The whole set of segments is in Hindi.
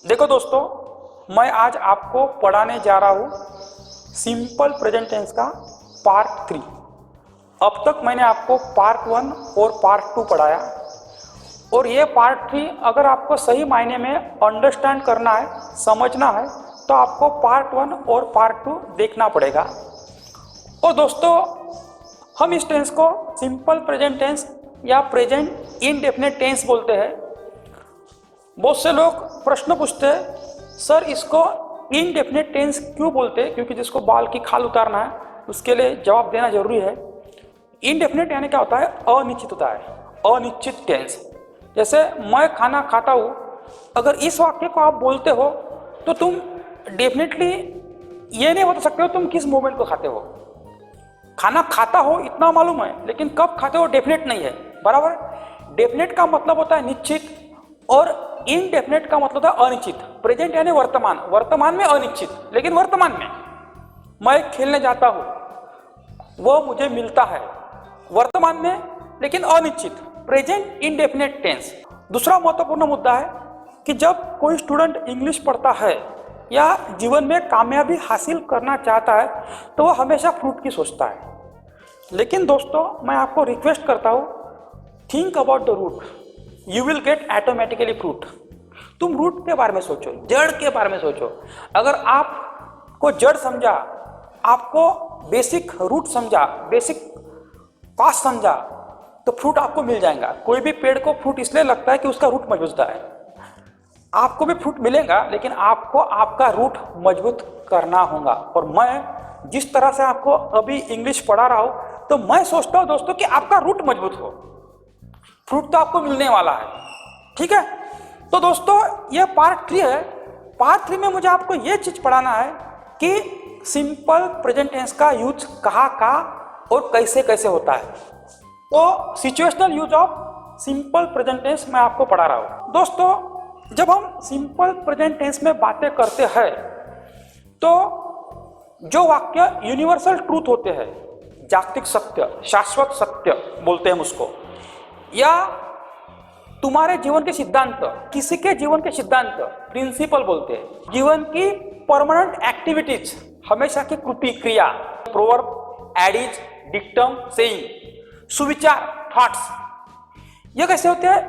देखो दोस्तों, मैं आज आपको पढ़ाने जा रहा हूँ सिंपल प्रेजेंट टेंस का पार्ट 3। अब तक मैंने आपको पार्ट 1 और पार्ट 2 पढ़ाया और ये पार्ट 3 अगर आपको सही मायने में अंडरस्टैंड करना है, समझना है, तो आपको पार्ट 1 और पार्ट 2 देखना पड़ेगा। और दोस्तों, हम इस टेंस को सिंपल प्रेजेंट टेंस या प्रेजेंट इनडेफिनिट टेंस बोलते हैं। बहुत से लोग प्रश्न पूछते हैं, सर इसको इनडेफिनिट टेंस क्यों बोलते हैं? क्योंकि जिसको बाल की खाल उतारना है उसके लिए जवाब देना जरूरी है। इनडेफिनिट यानी क्या होता है? अनिश्चित होता है, अनिश्चित टेंस। जैसे मैं खाना खाता हूँ, अगर इस वाक्य को आप बोलते हो तो तुम डेफिनेटली ये नहीं बता सकते हो तुम किस मोमेंट को खाते हो। खाना खाता हो इतना मालूम है, लेकिन कब खाते हो डेफिनेट नहीं है, बराबर। डेफिनेट का मतलब होता है निश्चित और इनडेफिनेट का मतलब होता है अनिश्चित। प्रेजेंट यानी वर्तमान, वर्तमान में अनिश्चित, लेकिन वर्तमान में मैं खेलने जाता हूँ, वो मुझे मिलता है, वर्तमान में लेकिन अनिश्चित, प्रेजेंट इनडेफिनेट टेंस। दूसरा महत्वपूर्ण मुद्दा है कि जब कोई स्टूडेंट इंग्लिश पढ़ता है या जीवन में कामयाबी हासिल करना चाहता है तो वो हमेशा फ्रूट की सोचता है। लेकिन दोस्तों, मैं आपको रिक्वेस्ट करता हूँ, think about the root, you will get automatically fruit. तुम रूट के बारे में सोचो, जड़ के बारे में सोचो। अगर आपको जड़ समझा, आपको बेसिक रूट समझा, बेसिक कॉज समझा, तो फ्रूट आपको मिल जाएगा। कोई भी पेड़ को फ्रूट इसलिए लगता है कि उसका रूट मजबूत है। आपको भी फ्रूट मिलेगा, लेकिन आपको आपका रूट मजबूत करना होगा। और मैं जिस तरह से आपको अभी इंग्लिश पढ़ा रहा हूं, तो मैं सोचता हूं दोस्तों कि आपका रूट मजबूत हो, फ्रूट तो आपको मिलने वाला है। ठीक है, तो दोस्तों ये पार्ट 3 है। पार्ट 3 में मुझे आपको ये चीज पढ़ाना है कि सिंपल प्रेजेंट टेंस का यूज कहाँ और कैसे कैसे होता है। तो situational use of simple present tense मैं आपको पढ़ा रहा हूं। दोस्तों, जब हम सिंपल प्रेजेंट टेंस में बातें करते हैं तो जो वाक्य यूनिवर्सल ट्रूथ होते हैं, जागतिक सत्य, शाश्वत सत्य बोलते हैं उसको, या तुम्हारे जीवन के सिद्धांत, किसी के जीवन के सिद्धांत, प्रिंसिपल बोलते हैं। जीवन की परमानेंट एक्टिविटीज, हमेशा की कृति क्रिया, प्रोवर्ब, एडिज, डिक्टम, सेइंग, सुविचार, थॉट्स, ये कैसे होते हैं?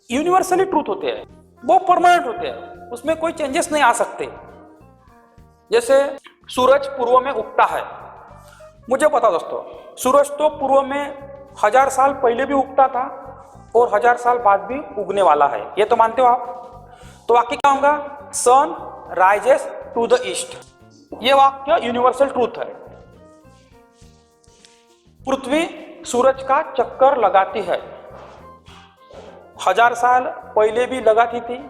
यूनिवर्सली ट्रूथ होते हैं, वो परमानेंट होते हैं, उसमें कोई चेंजेस नहीं आ सकते। जैसे सूरज पूर्व में उगता है, मुझे पता दोस्तों, सूरज तो पूर्व में 1000 साल पहले भी उगता था और 1000 साल बाद भी उगने वाला है, ये तो मानते हो आप। तो वाक्य क्या होगा? Sun rises to the east, ये वाक्य यूनिवर्सल ट्रूथ है। पृथ्वी सूरज का चक्कर लगाती है, 1000 साल पहले भी लगाती थी,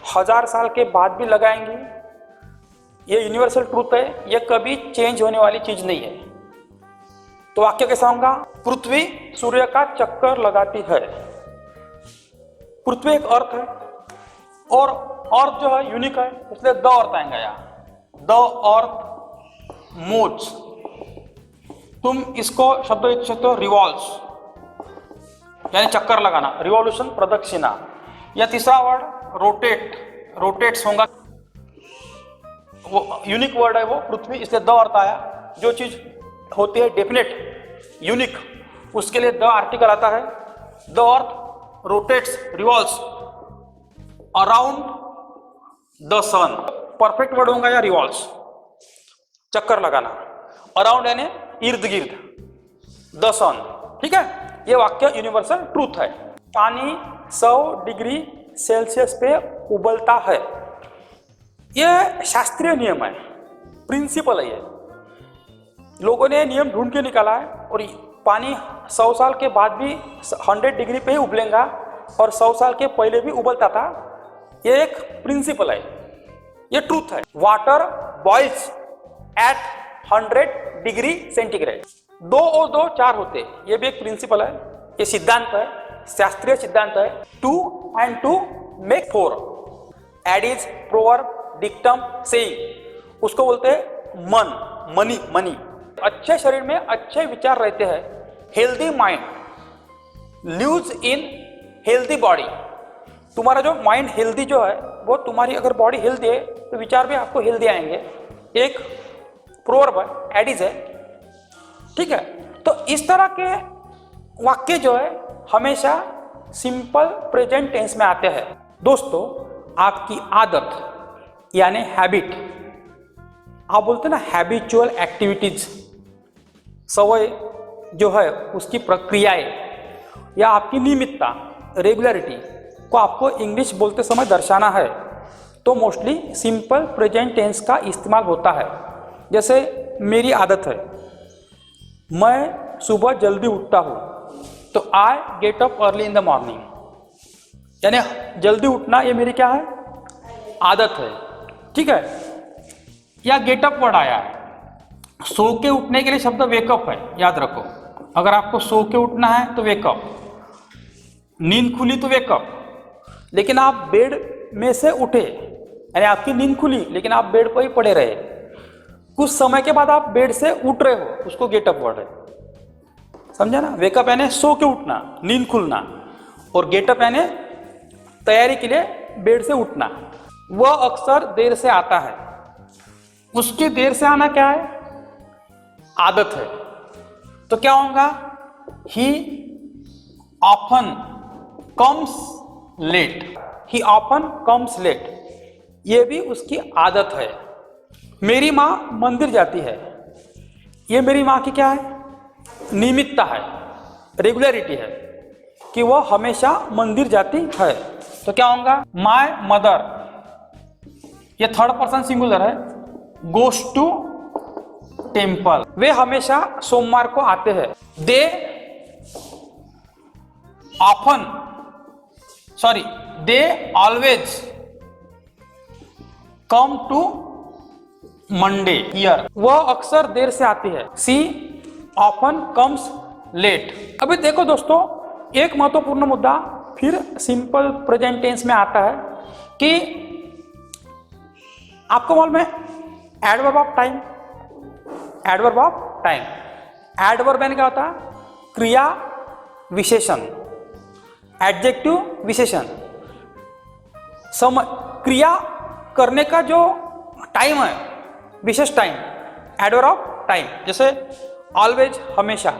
1000 साल के बाद भी लगाएंगी, ये यूनिवर्सल ट्रूथ है, ये कभी चेंज होने वाली चीज नहीं है। तो वाक्य कैसा होगा? पृथ्वी सूर्य का चक्कर लगाती है। पृथ्वी एक अर्थ है और अर्थ जो है यूनिक है, इसलिए द अर्थ आएगा यहाँ, द अर्थ मूव्स। तुम इसको शब्द लिख सकते हो रिवॉल्व्स, यानी चक्कर लगाना, रिवॉल्यूशन, प्रदक्षिणा। या तीसरा वर्ड रोटेट, रोटेट्स होगा, वो यूनिक वर्ड है वो, पृथ्वी, इसलिए द अर्थ आया। जो चीज होती है डेफिनेट, यूनिक, उसके लिए द आर्टिकल आता है। The earth rotates, revolves around the sun, perfect word होगा या रिवॉल्व्स, चक्कर लगाना, अराउंड यानी इर्द गिर्द, द सन। ठीक है, ये वाक्य यूनिवर्सल ट्रूथ है। पानी 100 डिग्री सेल्सियस पे उबलता है, ये शास्त्रीय नियम है, प्रिंसिपल है। ये लोगों ने नियम ढूंढ के निकाला है और पानी 100 साल के बाद भी 100 डिग्री पे ही उबलेगा और 100 साल के पहले भी उबलता था, ये एक प्रिंसिपल है, ये ट्रूथ है। Water boils at 100 degree centigrade, 2 और 2 4 होते, ये भी एक प्रिंसिपल है, ये सिद्धांत है, शास्त्रीय सिद्धांत है। 2 and 2 make 4, adage, proverb, dictum, saying, उसको बोलते हैं मन, मनी, मनी। अच्छे शरीर में अच्छे विचार रहते हैं, healthy mind lives in healthy body. तुम्हारा जो माइंड हेल्दी जो है वो तुम्हारी अगर बॉडी हेल्दी है तो विचार भी आपको हेल्दी आएंगे। एक प्रोवर्ब है, एडिज है, ठीक है। तो इस तरह के वाक्य जो है हमेशा सिंपल प्रेजेंट टेंस में आते हैं। दोस्तों, आपकी आदत यानी हैबिट, आप बोलते हैं ना हैबिचुअल एक्टिविटीज, सवय जो है उसकी प्रक्रियाएं या आपकी नियमितता, रेगुलरिटी को आपको इंग्लिश बोलते समय दर्शाना है तो मोस्टली सिंपल प्रेजेंट टेंस का इस्तेमाल होता है। जैसे मेरी आदत है, मैं सुबह जल्दी उठता हूँ, तो I get up early in the morning, यानी जल्दी उठना ये मेरी क्या है, आदत है, ठीक है। या गेटअप वर्ड आया है, सो के उठने के लिए शब्द वेकअप है, याद रखो। अगर आपको सो के उठना है तो वेकअप, नींद खुली तो वेकअप। लेकिन आप बेड में से उठे, यानी आपकी नींद खुली लेकिन आप बेड पर ही पड़े रहे, कुछ समय के बाद आप बेड से उठ रहे हो, उसको गेटअप वर्ड है, समझा ना। वेकअप यानी सो के उठना, नींद खुलना, और गेटअप यानी तैयारी के लिए बेड से उठना। वह अक्सर देर से आता है, उसके देर से आना क्या है, आदत है। तो क्या होगा, he often comes late, he often comes late, ये भी उसकी आदत है। मेरी माँ मंदिर जाती है, ये मेरी माँ की क्या है, नियमितता है, रेगुलरिटी है कि वह हमेशा मंदिर जाती है। तो क्या होगा, माय मदर, ये थर्ड पर्सन सिंगुलर है, गोस टू टेम्पल, वे हमेशा सोमवार को आते हैं। They often, sorry, they always come to Monday here, वह अक्सर देर से आती है। She often comes late. अभी देखो दोस्तों, एक महत्वपूर्ण मुद्दा फिर सिंपल प्रेजेंट टेंस में आता है कि आपको मालूम है adverb of time, adverb of time, adverb यानी क्या होता है, क्रिया विशेषण, एडजेक्टिव विशेषण, समय, क्रिया करने का जो टाइम है, विशेष टाइम, एडवर्ब ऑफ टाइम। जैसे ऑलवेज हमेशा,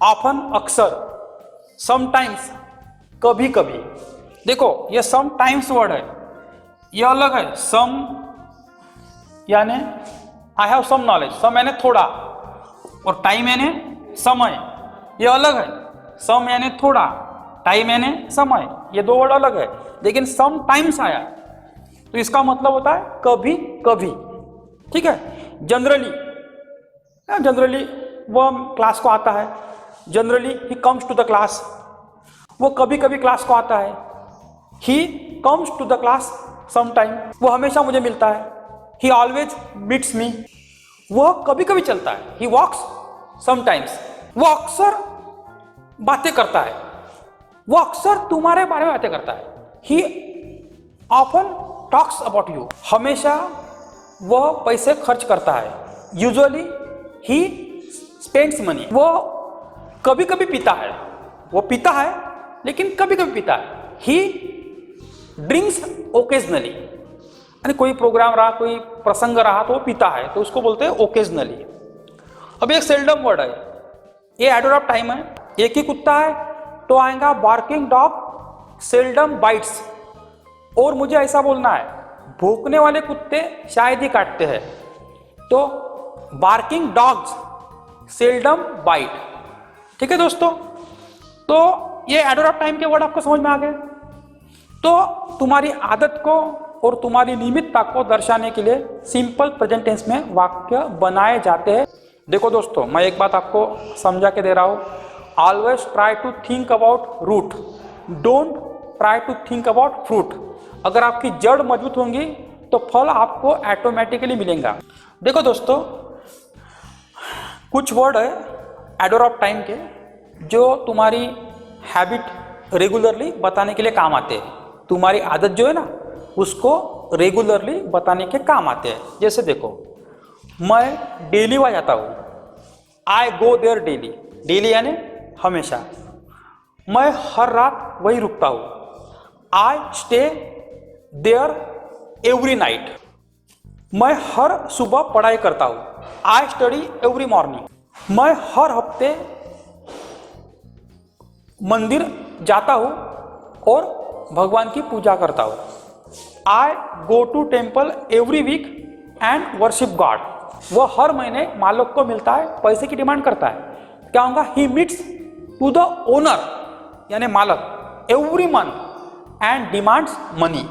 ऑफन अक्सर, समटाइम्स कभी कभी। देखो ये समटाइम्स वर्ड है, ये अलग है। सम यानी आई हैव सम नॉलेज, सम यानी थोड़ा, और टाइम यानी समय, ये अलग है। सम यानी थोड़ा, टाइम यानी समय, ये दो वर्ड अलग है। लेकिन सम टाइम्स आया तो इसका मतलब होता है कभी कभी, ठीक है। जनरली, जनरली वह क्लास को आता है, generally he comes to the class, वो कभी कभी क्लास को आता है। He comes to the class sometime, वो हमेशा मुझे मिलता है। ही ऑलवेज मीट्स मी, वह कभी कभी चलता है। ही वॉक्स समटाइम्स, वो अक्सर बातें करता है, वो अक्सर तुम्हारे बारे में बातें करता है। ही ऑफन टॉक्स अबाउट यू, हमेशा वह पैसे खर्च करता है। यूजुअली ही स्पेंड्स मनी, वो कभी कभी पीता है, वो पीता है लेकिन कभी कभी पीता है। ही ड्रिंक्स ओकेजनली, यानी कोई प्रोग्राम रहा, कोई प्रसंग रहा तो वो पीता है, तो उसको बोलते हैं ओकेजनली। अब एक सेल्डम वर्ड है, ये एडवर्ब ऑफ टाइम है। एक ही कुत्ता है तो आएगा बार्किंग डॉग सेल्डम बाइट्स, और मुझे ऐसा बोलना है भौंकने वाले कुत्ते शायद ही काटते हैं, तो बार्किंग डॉग्स सेल्डम बाइट, ठीक है दोस्तों। तो ये एडवर्ब ऑफ टाइम के वर्ड आपको समझ में आ गए। तो तुम्हारी आदत को और तुम्हारी नियमितता को दर्शाने के लिए सिंपल प्रेजेंट टेंस में वाक्य बनाए जाते हैं। देखो दोस्तों, मैं एक बात आपको समझा के दे रहा हूँ, always try to think about root, don't try to think about fruit. अगर आपकी जड़ मजबूत होंगी तो फल आपको ऑटोमेटिकली मिलेगा। देखो दोस्तों, कुछ वर्ड है एडवर्ब ऑफ टाइम के जो तुम्हारी हैबिट रेगुलरली बताने के लिए काम आते हैं। तुम्हारी आदत जो है ना, उसको रेगुलरली बताने के काम आते हैं। जैसे देखो, मैं डेली वहाँ जाता हूँ, I go there daily, daily यानी हमेशा। मैं हर रात वहीं रुकता हूँ, I stay there every night. मैं हर सुबह पढ़ाई करता हूँ। I study every morning. मैं हर हफ्ते मंदिर जाता हूँ और भगवान की पूजा करता हूँ। I go to temple every week and worship God. वह हर महीने मालिक को मिलता है, पैसे की डिमांड करता है। क्या होगा? He meets to the owner यानी मालिक every month and demands money.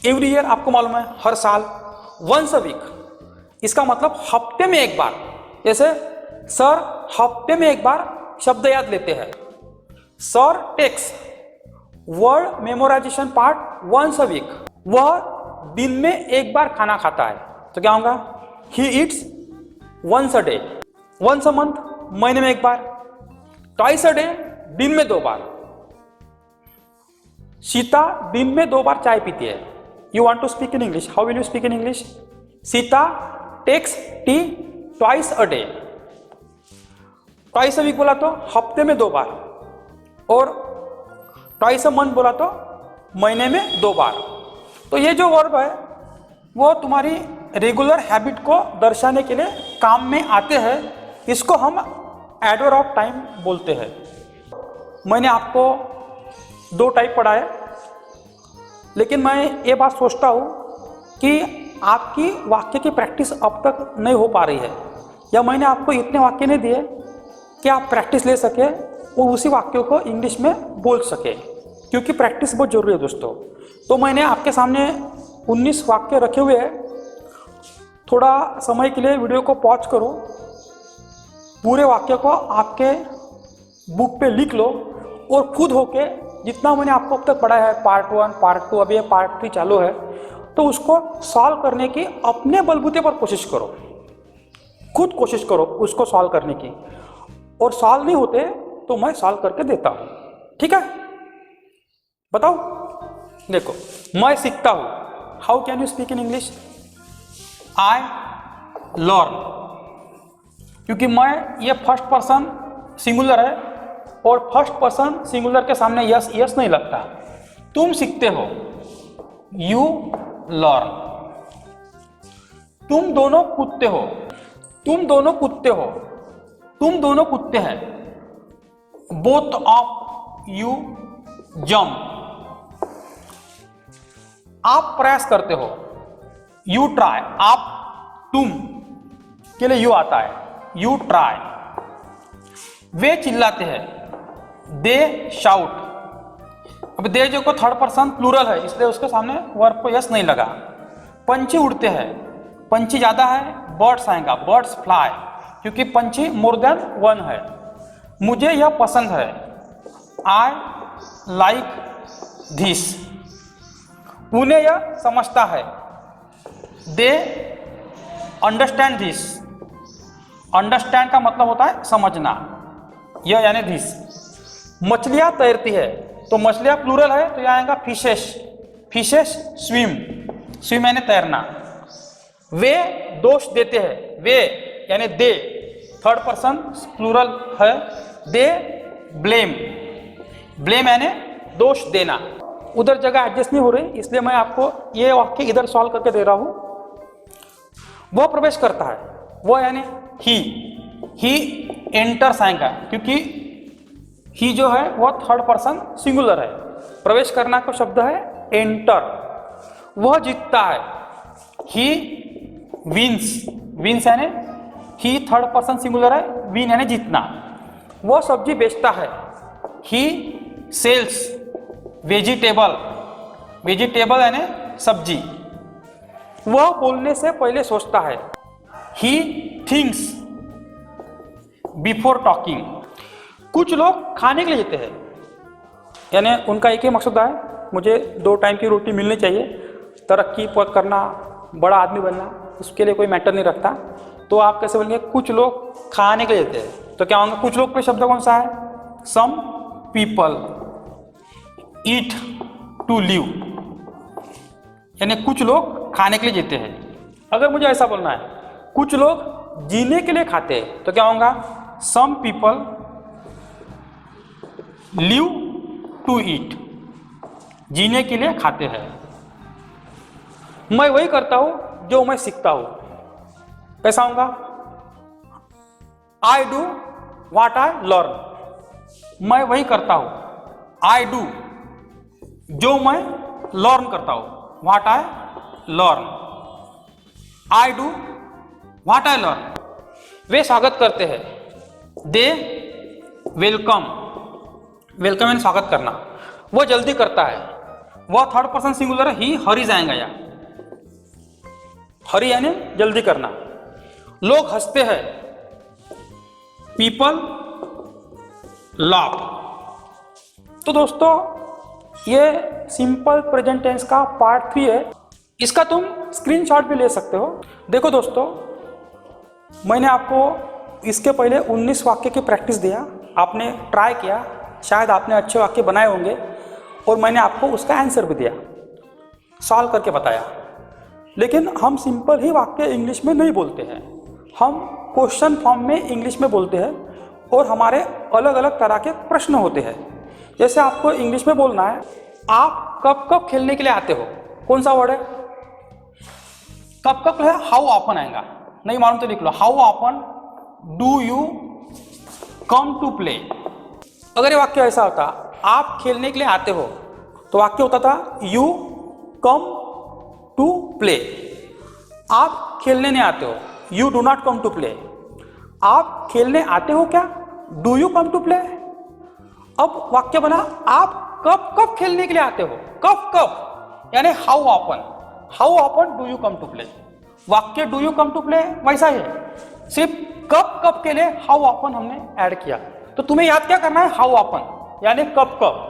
Every year आपको मालूम है हर साल। वंस अ वीक इसका मतलब हफ्ते में एक बार। जैसे सर हफ्ते में एक बार शब्द याद लेते हैं। Sir takes word memorisation part once a week. वह दिन में एक बार खाना खाता है। तो क्या होगा? He eats once a day. Once a month महीने में एक बार। ट्वाइस अ डे दिन में 2 बार। सीता दिन में 2 बार चाय पीती है। You want to speak in English, how will you speak in English? Sita takes tea twice a day. Twice a week बोला तो हफ्ते में 2 बार, और ट्वाइस अ मंथ बोला तो महीने में 2 बार। तो ये जो वर्ब है वो तुम्हारी रेगुलर हैबिट को दर्शाने के लिए काम में आते हैं। इसको हम एडवर्ब ऑफ टाइम बोलते हैं। मैंने आपको 2 टाइप पढ़ाए, लेकिन मैं ये बात सोचता हूँ कि आपकी वाक्य की प्रैक्टिस अब तक नहीं हो पा रही है, या मैंने आपको इतने वाक्य नहीं दिए कि आप प्रैक्टिस ले सके और उसी वाक्यों को इंग्लिश में बोल सके, क्योंकि प्रैक्टिस बहुत जरूरी है दोस्तों। तो मैंने आपके सामने 19 वाक्य रखे हुए हैं। थोड़ा समय के लिए वीडियो को पॉज करो, पूरे वाक्य को आपके बुक पे लिख लो और खुद होके जितना मैंने आपको अब तक पढ़ाया है, पार्ट 1, पार्ट 2, अभी ये पार्ट 3 चालू है, तो उसको सॉल्व करने की अपने बलबूते पर कोशिश करो। खुद कोशिश करो उसको सॉल्व करने की, और सॉल्व नहीं होते तो मैं सॉल्व करके देता हूँ। ठीक है? बताओ। देखो, मैं सीखता हूँ। How can you speak in English? I learn. क्योंकि मैं ये फर्स्ट पर्सन सिंगुलर है, और फर्स्ट पर्सन सिंगुलर के सामने यस यस नहीं लगता। तुम सीखते हो, यू लर्न। तुम दोनों कूदते हो, तुम दोनों कूदते हो, तुम दोनों कूदते हैं। Both of you jump. आप प्रयास करते हो, यू ट्राई। आप तुम के लिए यू आता है, यू ट्राई। वे चिल्लाते हैं, दे शाउट। अब दे जो को थर्ड पर्सन प्लूरल है, इसलिए उसके सामने वर्ब को यस नहीं लगा। पंछी उड़ते हैं, पंछी ज्यादा है, बर्ड्स आएगा, बर्ड्स फ्लाई, क्योंकि पंछी मोर देन 1 है। मुझे यह पसंद है, आई लाइक दिस। उन्हें यह समझता है, दे अंडरस्टैंड दिस। अंडरस्टैंड का मतलब होता है समझना, यह यानी दिस। मछलियां तैरती है, तो मछलियां प्लूरल है तो यह आएगा फिशेस। फिशेस स्विम, स्विम यानी तैरना। वे दोष देते हैं, वे यानी दे थर्ड पर्सन प्लूरल है। दे ब्लेम, ब्लेम यानी दोष देना। उधर जगह एडजस्ट नहीं हो रही, इसलिए मैं आपको ये वाक्य इधर सॉल्व करके दे रहा हूं। वह प्रवेश करता है, वह यानी ही एंटर्स आएगा, क्योंकि ही जो है वह थर्ड पर्सन सिंगुलर है। प्रवेश करना का शब्द है एंटर। वह जीतता है, ही विंस। विंस यानी ही थर्ड पर्सन सिंगुलर है, विन यानी जीतना। वह सब्जी बेचता है, ही सेल्स वेजिटेबल। वेजिटेबल यानी सब्जी। वह बोलने से पहले सोचता है, ही थिंक्स बिफोर टॉकिंग। कुछ लोग खाने के लिए जीते हैं, यानी उनका एक ही मकसद है, मुझे 2 टाइम की रोटी मिलनी चाहिए, तरक्की करना, बड़ा आदमी बनना, उसके लिए कोई मैटर नहीं रखता। तो आप कैसे बोलेंगे? कुछ लोग खाने के लिए जीते हैं, तो क्या होंगे? कुछ लोग पे शब्द कौन सा है? Some people eat to live, यानी कुछ लोग खाने के लिए जीते हैं। अगर मुझे ऐसा बोलना है, कुछ लोग जीने के लिए खाते हैं, तो क्या होगा? Some people live to eat. जीने के लिए खाते हैं। मैं वही करता हूं जो मैं सीखता हूं। कैसा होगा? आई डू व्हाट आई लर्न। मैं वही करता हूं, आई डू, जो मैं लर्न करता हूं, what I learn. I do what I learn. वे स्वागत करते हैं, दे वेलकम। वेलकम यानी स्वागत करना। वो जल्दी करता है, वह थर्ड पर्सन सिंगुलर है, ही हरी जाएगा या हरी यानी जल्दी करना। लोग हंसते हैं, पीपल लाफ। तो दोस्तों ये सिंपल प्रेजेंट टेंस का पार्ट 3 है। इसका तुम स्क्रीनशॉट भी ले सकते हो। देखो दोस्तों, मैंने आपको इसके पहले 19 वाक्य की प्रैक्टिस दिया, आपने ट्राई किया, शायद आपने अच्छे वाक्य बनाए होंगे और मैंने आपको उसका आंसर भी दिया, सॉल्व करके बताया। लेकिन हम सिंपल ही वाक्य इंग्लिश में नहीं बोलते हैं, हम क्वेश्चन फॉर्म में इंग्लिश में बोलते हैं और हमारे अलग अलग तरह के प्रश्न होते हैं। जैसे आपको इंग्लिश में बोलना है, आप कब कब खेलने के लिए आते हो, कौन सा वर्ड है? कब कब है, हाउ ऑफन आएगा, नहीं मालूम तो लिख लो, how often do you come to play. अगर ये वाक्य ऐसा होता, आप खेलने के लिए आते हो, तो वाक्य होता था यू कम टू प्ले। आप खेलने नहीं आते हो, you do not come to play. आप खेलने आते हो क्या, do you come to play. अब वाक्य बना, आप कब कब खेलने के लिए आते हो, कब कब यानी how often do you come to play. वाक्य do you come to play वैसा ही है, सिर्फ कब कब के लिए हाउ ऑफन हमने ऐड किया। तो तुम्हें याद क्या करना है, हाउ ऑफन यानी कब कब।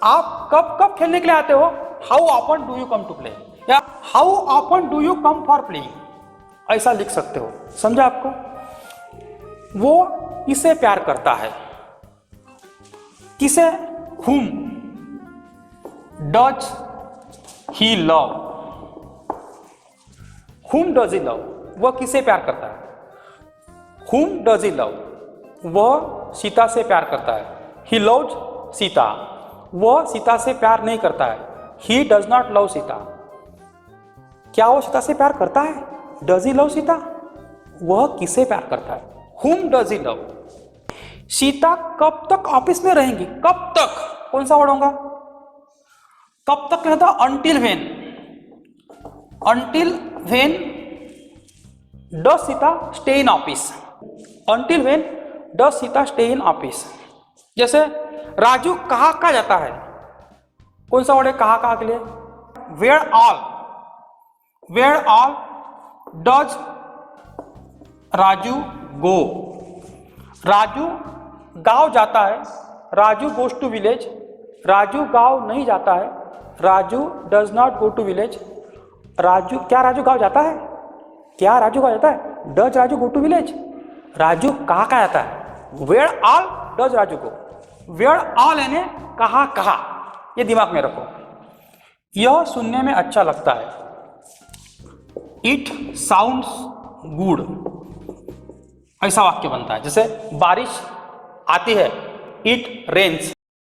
आप कब कब खेलने के लिए आते हो, how often do you come to play, या how often do you come for playing, ऐसा लिख सकते हो। समझा आपको? वो इसे प्यार करता है, किसे, whom does he love। whom does he love, वह किसे प्यार करता है। whom does he love, वह सीता से प्यार करता है। he loves सीता, वह सीता से प्यार नहीं करता है। he does not love Sita. क्या वो सीता से प्यार करता है, does he love सीता, वह किसे प्यार करता है। whom does he love। Sita कब तक ऑफिस में रहेंगी, कब तक, कौन सा वर्ड होगा, कब तक कहता, until when। until when does Sita stay in office, until when does Sita stay in office। जैसे राजू कहाँ जाता है, कौन सा वर्ड है कहाँ के लिए, where all does Raju go। Raju गांव जाता है, Raju goes to village. Raju गांव नहीं जाता है, Raju does not go to village. Raju, क्या राजू गांव जाता है, क्या राजू गांव जाता है, does Raju go to village. Raju कहाँ जाता है, where all does Raju go. Where all यानी कहाँ, ये दिमाग में रखो। यह सुनने में अच्छा लगता है, इट साउंड्स गुड, ऐसा वाक्य बनता है। जैसे बारिश आती है, इट रेन्स।